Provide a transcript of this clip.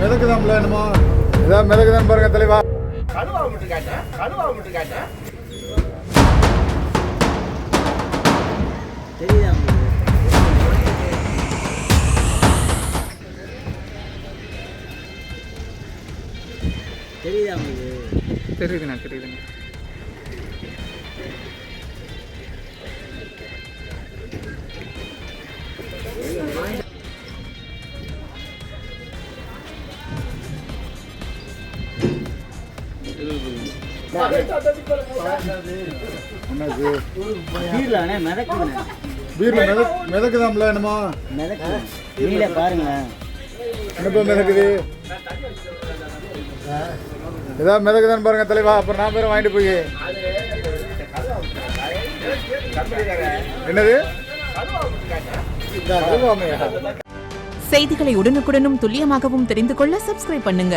மிதக்குதான்ல என்னமோ ஏதாவது மிதக்குதான் பாருங்க தலைவா. கழுவா விட்டு காட்ட தெரியுதா உங்களுக்கு? தெரியுதுண்ணா. மிதக்குதான்ல என்னமோ பாருங்க என்னப்பா மிதக்குது ஏதாவது மிதக்குதான் பாருங்க தலைவா. அப்புறம் நான் பேரும் வாங்கிட்டு போய் என்னது செய்திகளை உடனுக்குடனும் துல்லியமாகவும் தெரிந்து கொள்ள சப்ஸ்கிரைப் பண்ணுங்க.